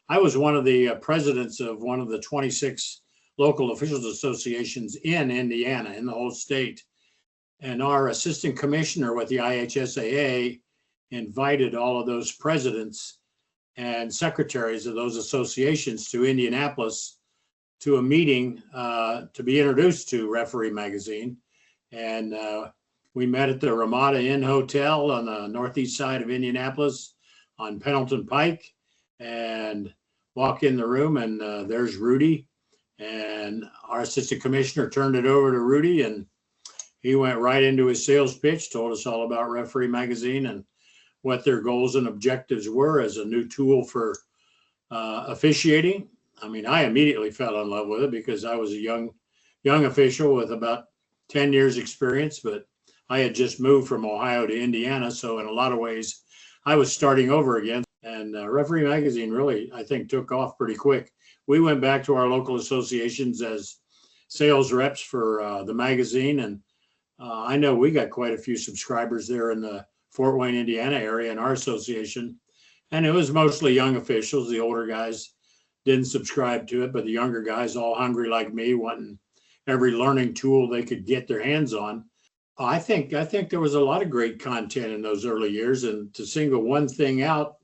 I was one of the presidents of one of the 26 local officials associations in Indiana, in the whole state. And our assistant commissioner with the IHSAA invited all of those presidents and secretaries of those associations to Indianapolis to a meeting to be introduced to Referee Magazine. And we met at the Ramada Inn Hotel on the northeast side of Indianapolis on Pendleton Pike, and walk in the room, and there's Rudy. And our assistant commissioner turned it over to Rudy, and he went right into his sales pitch, told us all about Referee Magazine and what their goals and objectives were as a new tool for officiating. I mean, I immediately fell in love with it because I was a young official with about 10 years experience, but I had just moved from Ohio to Indiana. So in a lot of ways, I was starting over again. And Referee Magazine really, I think, took off pretty quick. We went back to our local associations as sales reps for the magazine. And I know we got quite a few subscribers there in the Fort Wayne, Indiana area in our association. And it was mostly young officials. The older guys didn't subscribe to it, but the younger guys, all hungry like me, wanting every learning tool they could get their hands on. I think there was a lot of great content in those early years, and to single one thing out,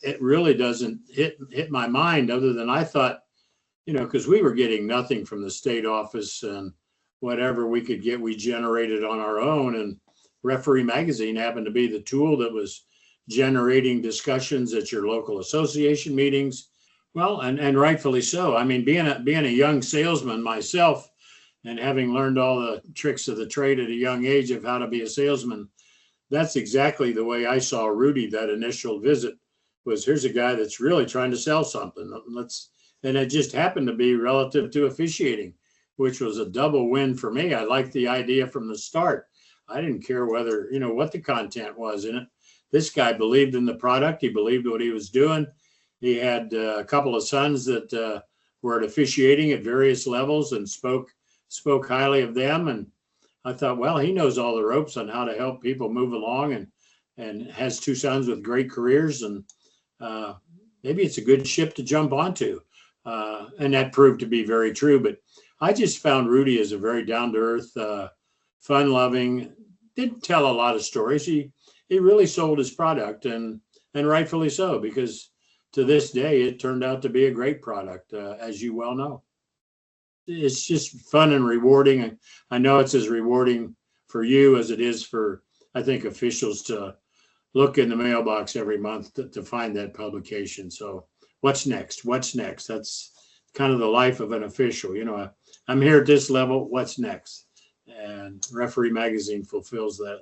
it really doesn't hit my mind, other than I thought, because we were getting nothing from the state office, and whatever we could get, we generated on our own. And Referee Magazine happened to be the tool that was generating discussions at your local association meetings. Well, and rightfully so. I mean, being a young salesman myself, and having learned all the tricks of the trade at a young age of how to be a salesman, that's exactly the way I saw Rudy. That initial visit was, here's a guy that's really trying to sell something. And it just happened to be relative to officiating, which was a double win for me. I liked the idea from the start. I didn't care whether, what the content was in it. This guy believed in the product. He believed what he was doing. He had a couple of sons that were at officiating at various levels and spoke highly of them. And I thought, well, he knows all the ropes on how to help people move along, and has two sons with great careers. And maybe it's a good ship to jump onto. And that proved to be very true. But I just found Rudy as a very down-to-earth, fun-loving, didn't tell a lot of stories. He really sold his product, and rightfully so, because to this day, it turned out to be a great product, as you well know. It's just fun and rewarding. I know it's as rewarding for you as it is for, I think, officials to look in the mailbox every month to find that publication. So what's next? What's next? That's kind of the life of an official. I'm here at this level. What's next? And Referee Magazine fulfills that.